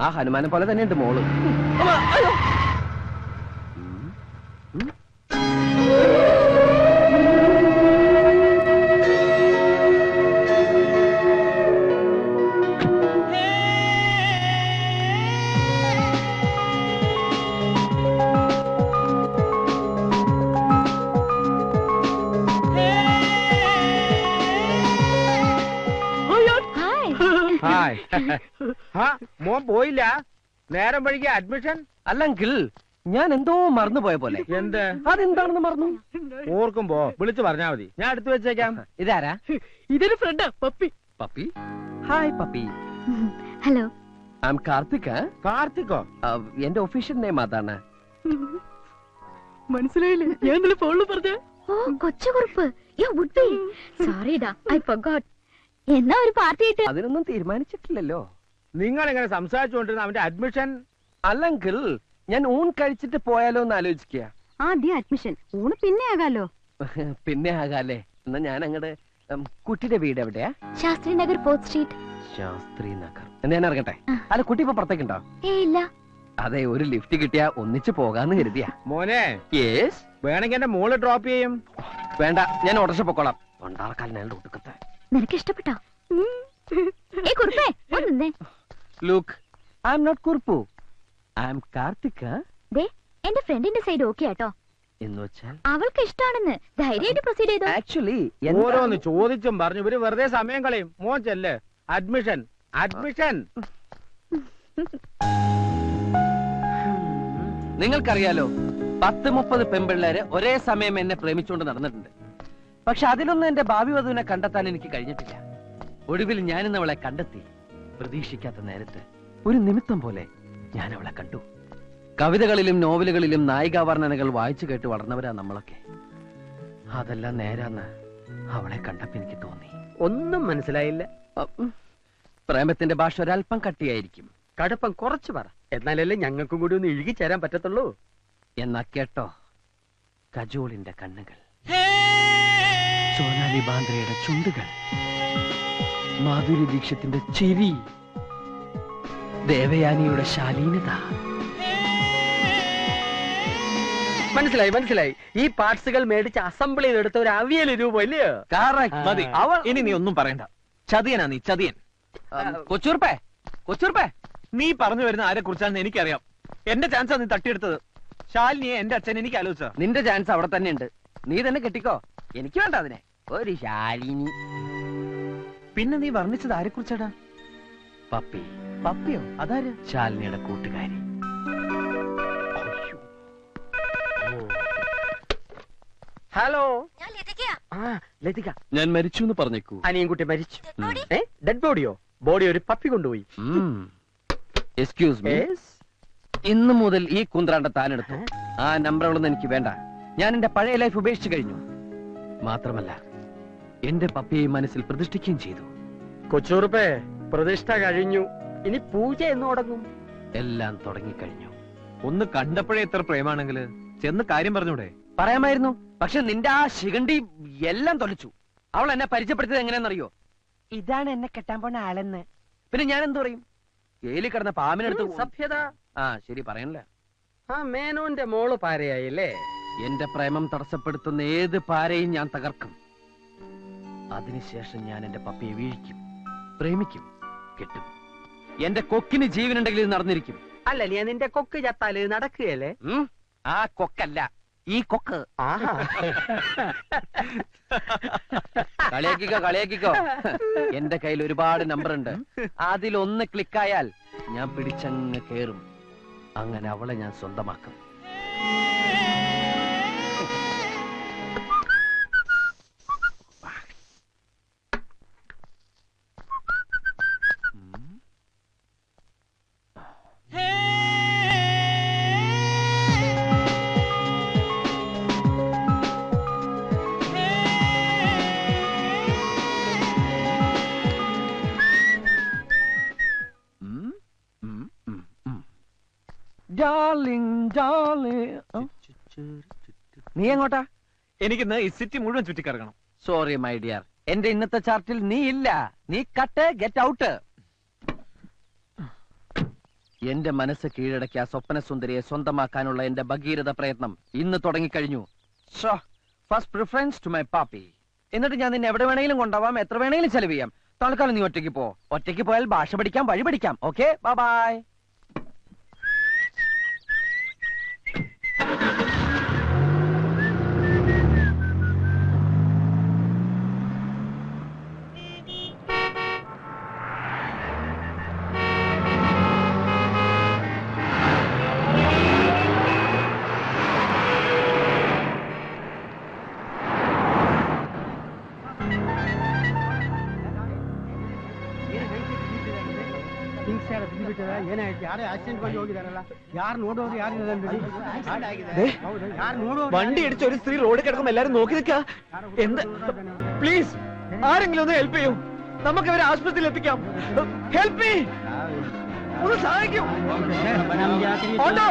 ആ ഹനുമാനെ പോലെ തന്നെയുണ്ട് മോള്. മോൻ പോയില്ല? നേരം വഴിക്ക് അഡ്മിഷൻ? അല്ലെങ്കിൽ ഞാൻ എന്തോ മറന്നുപോയ പോലെ. എന്ത്? അതെന്താണെന്ന് മറന്നു. ഓർക്കുമ്പോ വിളിച്ചു പറഞ്ഞാ മതി, ഞാൻ എടുത്തു വെച്ചേക്കാം. ഇതാരാ? ഇതൊരു ഫ്രണ്ടാ, Pappi. Pappi? Hi Pappi. Hello, I am Karthik. കാർത്തിക്കോ? എന്റെ ഒഫീഷ്യൽ നെയിം അതാണ്. മനസ്സിലായില്ലേ? ഞാൻ ഇന്നലെ ഫോണിൽ പറഞ്ഞ. ഓ Kochukurup. You would be sorry ഡാ, ഐ ഫർഗോട്ട്. എന്നാ ഒരു പാർട്ടി ആയിട്ട്? അതിനൊന്നും തീരുമാനിച്ചിട്ടില്ലല്ലോ. നിങ്ങൾ എങ്ങനെ സംസാരിച്ചുകൊണ്ടിരുന്ന അവന്റെ അഡ്മിഷൻ? അല്ലെങ്കിൽ ഞാൻ ഊൺ കഴിച്ചിട്ട് പോയാലോ എന്ന് ആലോചിക്കുക. ആദ്യം അഡ്മിഷൻ, ഊണ് പിന്നെ ആകാലോ. പിന്നെ ആകാല്ലേ. എന്നാ ഞാൻ അങ്ങട് കുട്ടിയുടെ വീട് എവിടെയാ? Shastri Nagar 4th street. ശാസ്ത്രി നഗർ. എന്നാ ഞാൻ ഇറങ്ങട്ടെ? അല്ല, കുട്ടി ഇപ്പൊ പുറത്തേക്കുണ്ടോ? ഇല്ല. അതെ, ഒരു ലിഫ്റ്റ് കിട്ടിയാ ഒന്നിച്ച് പോകാന്ന് കരുതിയാ. മോനെ, യെസ്. വേണമെങ്കിൽ എന്റെ മോള് ഡ്രോപ്പ് ചെയ്യും. വേണ്ട, ഞാൻ ഓട്ടോറിക്ഷ പൊക്കോളാം. കൊണ്ടാർക്കാൽ ഒട്ടുക്കത്തെ. നിനക്ക് ഇഷ്ടപ്പെട്ടോ? Look, I am not Kurup, I am Karthik. എന്റെ ഫ്രണ്ടിന്റെ സൈഡ് ഓക്കെ ആട്ടോ. എന്ന് വെച്ചാൽ അവൾക്ക് ഇഷ്ടമാണെന്ന് ധൈര്യമായിട്ട് പ്രൊസീഡ് ചെയ്തോ. ആക്ച്വലി ഓരോന്ന് ചോദിച്ചും പറഞ്ഞു ഇവര് വെറുതെ സമയം കളയും. മോൻ ചെല്ല്. Admission, admission. നിങ്ങൾക്കറിയാലോ, 10-30 പെൺപിള്ളേര് ഒരേ സമയം എന്നെ പ്രേമിച്ചുകൊണ്ട് നടന്നിട്ടുണ്ട്. പക്ഷെ അതിലൊന്നും എന്റെ ഭാവി വധുവിനെ കണ്ടെത്താൻ എനിക്ക് കഴിഞ്ഞിട്ടില്ല. ഒടുവിൽ ഞാനിന്ന് അവളെ കണ്ടെത്തി. പ്രതീക്ഷിക്കാത്ത നേരത്ത് ഒരു നിമിത്തം പോലെ ഞാൻ അവളെ കണ്ടു. കവിതകളിലും നോവലുകളിലും നായികാവർണ്ണനകൾ വായിച്ചു കേട്ട് വളർന്നവരാ നമ്മളൊക്കെ. അതെല്ലാം നേരാന്ന് അവളെ കണ്ടപ്പോ എനിക്ക് തോന്നി. ഒന്നും മനസ്സിലായില്ല. പ്രേമത്തിന്റെ ഭാഷ ഒരല്പം കട്ടിയായിരിക്കും. കടുപ്പം കുറച്ച് പറ, എന്നാലല്ലേ ഞങ്ങൾക്കും കൂടി ഒന്ന് ഇഴുകി ചേരാൻ പറ്റത്തുള്ളൂ. എന്നാ കേട്ടോ, കജോളിന്റെ കണ്ണുകൾ, സോനാലി ബാന്ദ്രയുടെ ചുണ്ടുകൾ, മാധുരി ദീക്ഷത്തിന്റെ ചിരി, ദേവയാനിയുടെ ശാലീനത. മനസ്സിലായി മനസ്സിലായി. ഈ പാർട്സുകൾ മേടിച്ച് അസംബിൾ ചെയ്തെടുത്ത ഒരു അവിയൽ രൂപം ഇല്ലയോ? മതി. ഇനി നീ ഒന്നും പറയണ്ട. ചതിയനാ നീ, ചതിയൻ. കൊച്ചൂർപ്പേ, കൊച്ചൂർപ്പേ, നീ പറഞ്ഞു വരുന്ന ആരെ കുറിച്ചാണെന്ന് എനിക്കറിയാം. എന്റെ ചാൻസാ നീ തട്ടിയെടുത്തത്. ശാലിനിയെ എന്റെ അച്ഛൻ എനിക്ക് ആലോചിച്ച. നിന്റെ ചാൻസ് അവിടെ തന്നെ ഉണ്ട്. നീ തന്നെ കെട്ടിക്കോ. എനിക്ക് വേണ്ട അതിനെ. ഒരു ശാലിനി. പിന്നെ നീ വർണ്ണിച്ചത് ആരെ കുറിച്ചാടാ? പപ്പി. പപ്പിയോ? അതാര്? ശാലിനിയുടെ കൂട്ടുകാരി. ഹലോ, ലതിക. ഞാൻ മരിച്ചു എന്ന് പറഞ്ഞേക്കൂ. അനിയൻകുട്ടി മരിച്ചു. ഡെഡ് ബോഡിയോ? ബോഡി ഒരു പപ്പി കൊണ്ടുപോയി. Excuse me. ഇന്നു മുതൽ ഈ കുന്ത്രാണ്ട താനെടുത്തു. ആ നമ്പറുകളൊന്നും എനിക്ക് വേണ്ട. ഞാൻ എന്റെ പഴയ ലൈഫ് ഉപേക്ഷിച്ചു കഴിഞ്ഞു. മാത്രമല്ല, എന്റെ പപ്പിയെ മനസ്സിൽ പ്രതിഷ്ഠിക്കുകയും ചെയ്തു. കൊച്ചുറുപ്പേ, പ്രതിഷ്ഠ കഴിഞ്ഞു. ഇനി പൂജ എന്ന് തുടങ്ങും. എല്ലാം തുടങ്ങിക്കഴിഞ്ഞു. ഒന്ന് കണ്ടപ്പോഴേ എത്ര പ്രേമാണെങ്കില് ചെന്ന് കാര്യം പറഞ്ഞൂടെ? പറയാമായിരുന്നു. പക്ഷെ നിന്റെ ആ ശിഖണ്ഡി എല്ലാം തൊലച്ചു. അവൾ എന്നെ പരിചയപ്പെടുത്തിയത് എങ്ങനെയാണെന്നറിയോ? ഇതാണ് എന്നെ കെട്ടാൻ പോണ ആളെന്ന്. പിന്നെ ഞാൻ എന്തു പറയും? ജയിലിൽ കിടന്ന പാമ്പിനെടുത്ത്. സഭ്യത. ആ ശരി, പറയണല്ലേ. ആ മേനോന്റെ മോള് പാരയായില്ലേ? എന്റെ പ്രേമം തടസ്സപ്പെടുത്തുന്ന ഏത് പാരയും ഞാൻ തകർക്കും. അതിനുശേഷം ഞാൻ എന്റെ പപ്പിയെ വീഴിക്കും, പ്രേമിക്കും, കെട്ടും. എന്റെ കൊക്കിന് ജീവനുണ്ടെങ്കിൽ ഇത് നടന്നിരിക്കും. അല്ല, നീ നിന്റെ കൊക്ക് ചത്താല് നടക്കുകയല്ലേ? ആ കൊക്കല്ല, ഈ കൊക്ക്. കളിയാക്കിക്കോ, കളിയാക്കിക്കോ. എന്റെ കയ്യിൽ ഒരുപാട് നമ്പർ ഉണ്ട്. അതിലൊന്ന് ക്ലിക്കായാൽ ഞാൻ പിടിച്ചങ്ങ് കേറും. അങ്ങനെ അവളെ ഞാൻ സ്വന്തമാക്കും. നീ എങ്ങോട്ടാ? എനിക്കിന്ന് ഈ സിറ്റി മുഴുവൻ ചുറ്റിക്കറങ്ങണം. സോറി മൈ ഡിയർ, എന്റെ ഇന്നത്തെ ചാർട്ടിൽ നീ ഇല്ല. നീ കട്ട്, ഗെറ്റ് ഔട്ട്. എന്റെ മനസ്സ് കീഴടക്കിയ സ്വപ്ന സുന്ദരിയെ സ്വന്തമാക്കാനുള്ള എന്റെ ഭഗീരഥ പ്രയത്നം ഇന്ന് തുടങ്ങിക്കഴിഞ്ഞു. First preference to my Pappi. എന്നിട്ട് ഞാൻ നിന്നെ എവിടെ വേണമെങ്കിലും കൊണ്ടുപോവാം, എത്ര വേണമെങ്കിലും ചെലവ് ചെയ്യാം. തൽക്കാലം നീ ഒറ്റയ്ക്ക് പോ. ഒറ്റയ്ക്ക് പോയാൽ ഭാഷ പഠിക്കാം, വഴി പഠിക്കാം. Okay, bye. വണ്ടി ഇടിച്ച് ഒരു സ്ത്രീ റോഡിൽ കിടക്കുമ്പോ എല്ലാരും നോക്കി നിൽക്കാ. എന്ത്? പ്ലീസ് ആരെങ്കിലും ഒന്ന് ഹെൽപ്പ് ചെയ്യൂ. നമുക്ക് അവരെ ആശുപത്രിയിൽ എത്തിക്കാം. ഹെൽപ്പ് മീ, ഒന്ന് സഹായിക്കൂ. ഓട്ടോ.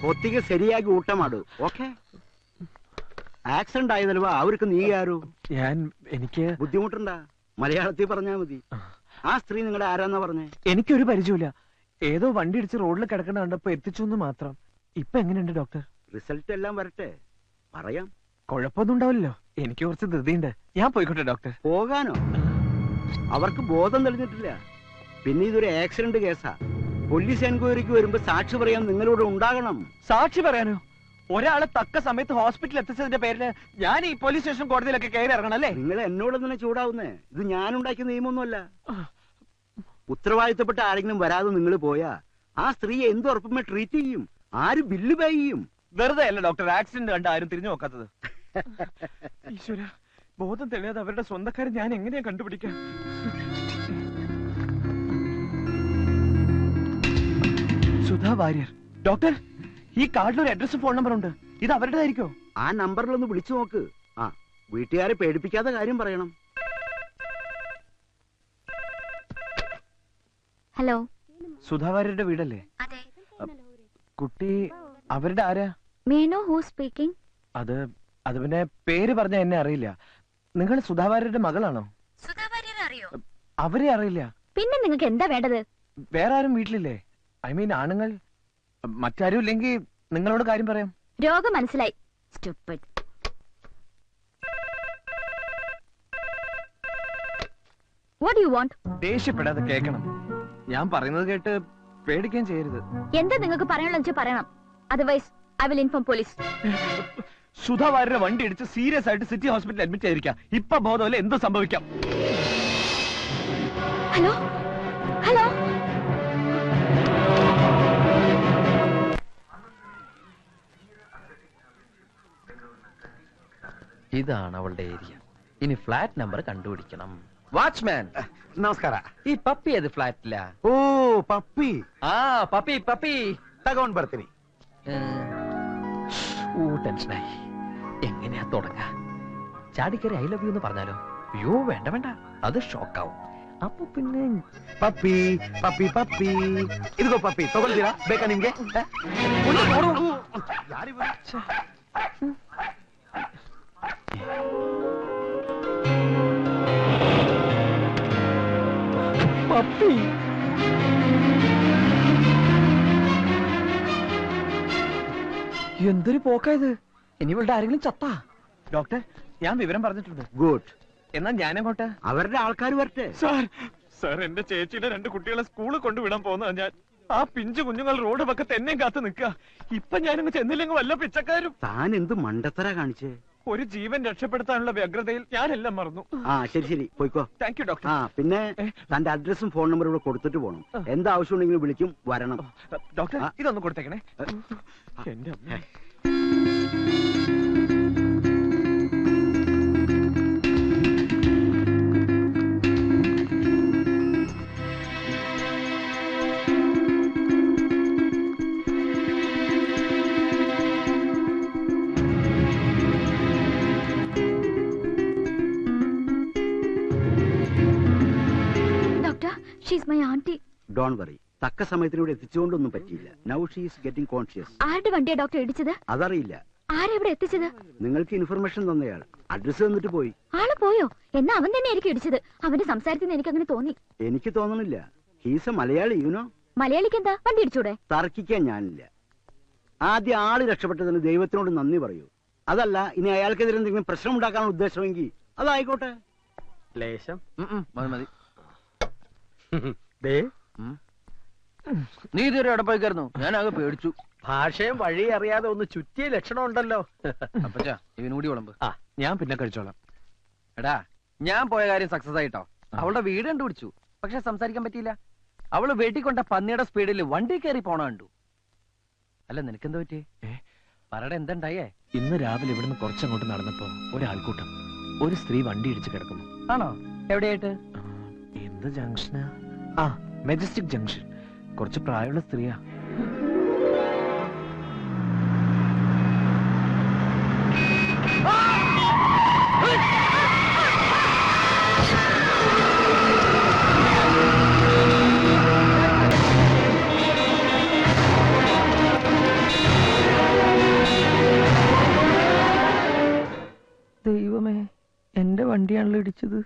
ಹೊತ್ತಿಗೆ ಸರಿಯಾಗಿ ಊಟ ಮಾಡು. ಓಕೆ? ആക്സിഡന്റ് ആയതല്ലുവാ, അവർക്ക് നീ ആരോ? എനിക്ക് ബുദ്ധിമുട്ടുണ്ടാ? മലയാളത്തിൽ പറഞ്ഞാ മതി. ആ സ്ത്രീ നിങ്ങളുടെ ആരാന്നാ പറഞ്ഞേ? എനിക്കൊരു പരിചയമില്ല. ഏതോ വണ്ടി ഇടിച്ച് റോഡിൽ കിടക്കണ കണ്ടപ്പോ എത്തിച്ചു എന്ന് മാത്രം. ഇപ്പൊ എങ്ങനെയുണ്ട് ഡോക്ടർ? റിസൾട്ട് എല്ലാം വരട്ടെ, പറയാം. കുഴപ്പമൊന്നും ഉണ്ടാവില്ലല്ലോ. എനിക്ക് കുറച്ച് ധൃതിയുണ്ട്. ഞാൻ പോയിക്കോട്ടെ ഡോക്ടർ. പോകാനോ? അവർക്ക് ബോധം തെളിഞ്ഞിട്ടില്ല. പിന്നെ ഇതൊരു ആക്സിഡന്റ് കേസാ. പോലീസ് എൻക്വയറിക്ക് വരുമ്പോ സാക്ഷി പറയാൻ നിങ്ങളോട് ഉണ്ടാകണം. സാക്ഷി പറയാനോ? ഒരാളെ തക്ക സമയത്ത് ഹോസ്പിറ്റലിൽ എത്തിച്ചതിന്റെ പേരില് ഞാൻ ഈ പോലീസ് സ്റ്റേഷൻ കോടതിയിലൊക്കെ കയറി ഇറങ്ങണം അല്ലേ? നിങ്ങൾ എന്നോട് തന്നെ ചൂടാവുന്നേ. ഇത് ഞാനുണ്ടാക്കിയ നിയമമൊന്നുമല്ല. ഉത്തരവാദിത്തപ്പെട്ട ആരെങ്കിലും വരാതെ നിങ്ങൾ പോയാ ആ സ്ത്രീയെ എന്ത് ഉറപ്പുമേ ട്രീറ്റ് ചെയ്യും? ആര് ബില്ല് പേ ചെയ്യും? വെറുതെ അല്ല ഡോക്ടർ ആക്സിഡന്റ് കണ്ട് ആരും തിരിഞ്ഞു നോക്കാത്തത്. ഈശ്വര, ബോധം തെളിയാതെ അവരുടെ സ്വന്തക്കാരെ ഞാൻ എങ്ങനെയാ കണ്ടുപിടിക്കാം? സുധാ വാര്യർ. ഡോക്ടർ, ഈ കാർഡിലൊരു അഡ്രസ്സും ഫോൺ നമ്പർ ഉണ്ട്. ഇത് അവരുടേതായിരിക്കോ? ആ നമ്പറിലൊന്ന് വിളിച്ചു നോക്ക്. ആ, വീട്ടുകാരെ പേടിപ്പിക്കാത്ത കാര്യം പറയണം. ഹലോ, സുധാ വാര്യരുടെ വീടല്ലേ? അതെ. കുട്ടി അവരുടെ ആരാ? May know who speaking? അത് പിന്നെ പേര് പറഞ്ഞ എന്നെ അറിയില്ല. നിങ്ങൾ സുധാ വാര്യരുടെ മകളാണോ? അറിയോ? അവരെ അറിയില്ല. പിന്നെ നിങ്ങൾക്ക് എന്താ വേണ്ടത്? വേറെ ആരും വീട്ടിലില്ലേ? ഐ മീൻ ആണുങ്ങൾ. മറ്റാരും ഇല്ലെങ്കിൽ നിങ്ങളോട് കാര്യം പറയാം. രോഗം മനസ്സിലായി. Stupid. What do you want? ദേഷ്യപ്പെടാതെ കേൾക്കണം. ഞാൻ പറയുന്നത് കേട്ട് പേടിക്കാൻ ചെയ്യരുത്. എന്താ നിങ്ങൾക്ക് പറയാനുള്ള പറയണം. Otherwise I will inform police. Sudha വാര്യരുടെ വണ്ടി ഇടിച്ച് സീരിയസ് ആയിട്ട് സിറ്റി ഹോസ്പിറ്റലിൽ അഡ്മിറ്റ് ചെയ്തിരിക്കാം. ഇപ്പൊ ബോധമല്ല, എന്ത് സംഭവിക്കാം? ഹലോ ഹലോ, ഇതാണ് അവളുടെ ഏരിയ. ഇനി ഫ്ലാറ്റ് നമ്പർ കണ്ടുപിടിക്കണം. വാച്ച്മാൻ, ನಮಸ್ಕಾರ. ഈ പപ്പി ഏത് ഫ്ലാറ്റിലാ? ಓ, ಪಪ್ಪಿ. ആ പപ്പി പപ്പി ತಗೊಂಡ್ ಬರ್ತೀನಿ. ടെൻഷനായി. എങ്ങനെയാ തുടങ്ങാ? ചാടിക്കറി ഐ ലവ് യു എന്ന് പറഞ്ഞാലോ? അയ്യോ വേണ്ട വേണ്ട, അത് ഷോക്കാവും. അപ്പൊ പിന്നെ ಪಪ್ಪಿ ಪಪ್ಪಿ ಪಪ್ಪಿ. ಇದಿಗೋ ಪಪ್ಪಿ, ತಗೊಳ್ತೀರಾ? ಬೇಕಾ ನಿಮ್ಗೆ? പപ്പി. എന്തൊരു പോക്കായത്. ഇനി ഇവളുടെ ആരെങ്കിലും ചത്താ? ഡോക്ടർ, ഞാൻ വിവരം പറഞ്ഞിട്ടുണ്ട്. ഗുഡ്. എന്നാ ഞാനങ്ങോട്ട്. അവരുടെ ആൾക്കാർ വരട്ടെ. സാർ എന്റെ ചേച്ചിയുടെ 2 കുട്ടികളെ സ്കൂളിൽ കൊണ്ടുവിടാൻ പോകുന്നതാ ഞാൻ. ആ പിഞ്ചു കുഞ്ഞുങ്ങൾ റോഡ് പക്കത്ത് എന്നെയും കാത്തു നിൽക്കുക. ഇപ്പൊ ഞാനങ്ങ് ചെന്നില്ലെങ്കിൽ വല്ല പിച്ചക്കാരും. താൻ എന്ത് മണ്ടത്തര കാണിച്ചേ? ഒരു ജീവൻ രക്ഷപ്പെടുത്താനുള്ള വ്യഗ്രതയിൽ ഞാനെല്ലാം മറന്നു. ആ, ശരി ശരി, പോയിക്കോ. Thank you doctor. ആ, പിന്നെ തന്റെ അഡ്രസ്സും ഫോൺ നമ്പറും ഇവിടെ കൊടുത്തിട്ട് പോണം. എന്താവശ്യമുണ്ടെങ്കിലും വിളിക്കും, വരണം. ഡോക്ടർ, ഇതൊന്ന് കൊടുത്തേക്കണേ. എന്റെ അമ്മ. She's my auntie. Don't worry, തക്ക സമയത്തിന് ഇവിടെ എത്തിച്ചുകൊണ്ടൊന്നും പറ്റിയില്ല. Now she is getting conscious. ആരുടെ വണ്ടിയാ ഡോക്ടർ ഇടിച്ചത്? അതറിയില്ല. ആരെവിടെ എത്തിച്ചത്? നിങ്ങൾക്ക് ഇൻഫർമേഷൻ തന്നയാൾ അഡ്രസ് തന്നിട്ട് പോയി. ആള് പോയോ? എന്നാ അവൻ തന്നെ ആയിരിക്കും ഇടിച്ചത്. അവന്റെ സംസാരത്തിൽ നിന്ന് എനിക്ക് അങ്ങനെ തോന്നി. എനിക്ക് തോന്നണില്ല. He's A Malayali, you know. മലയാളിക്ക് എന്താ വണ്ടി ഇടിച്ചൂടെ? തർക്കിക്കാൻ ഞാനില്ല. ആദ്യം ആള് രക്ഷപ്പെട്ടതിന് ദൈവത്തിനോട് നന്ദി പറയൂ. അതല്ല, ഇനി അയാൾക്കെതിരെ എന്തെങ്കിലും പ്രശ്നം ഉണ്ടാക്കാനുള്ള ഉദ്ദേശമെങ്കിൽ അതായിക്കോട്ടെ. ലേശം മതി മതി. ദേ നീ ഇതുവരെ എവിടെ പോയിക്കായിരുന്നു? ഞാനാകെ പേടിച്ചു. ഭാഷയും വഴി അറിയാതെ ഒന്ന് ചുറ്റിയ ലക്ഷണം ഉണ്ടല്ലോ. അപ്പച്ചാ ഇവനൂടി വിളമ്പ്. ആ ഞാൻ പിന്നെ കഴിച്ചോളാം. എടാ, ഞാൻ പോയ കാര്യം സക്സസ് ആയിട്ടോ. അവളുടെ വീട് കണ്ടുപിടിച്ചു, പക്ഷെ സംസാരിക്കാൻ പറ്റിയില്ല. അവള് വെട്ടിക്കൊണ്ട പന്നിയുടെ സ്പീഡിൽ വണ്ടി കയറി പോണ കണ്ടു. അല്ല, നിനക്കെന്താ പറ്റി? പറയുടെ എന്തുണ്ടായേ? ഇന്ന് രാവിലെ ഇവിടുന്ന് കുറച്ചങ്ങോട്ട് നടന്നപ്പോ ഒരാൾക്കൂട്ടം, ഒരു സ്ത്രീ വണ്ടി ഇടിച്ച് കിടക്കുന്നു. ആണോ? എവിടെയായിട്ട്? എന്ത് ജംഗ്ഷനാ? ആ, മെജസ്റ്റിക് ജംഗ്ഷൻ. കുറച്ച് പ്രായമുള്ള സ്ത്രീയാ. ദൈവമേ, എന്റെ വണ്ടിയാണല്ലോ ഇടിച്ചത്.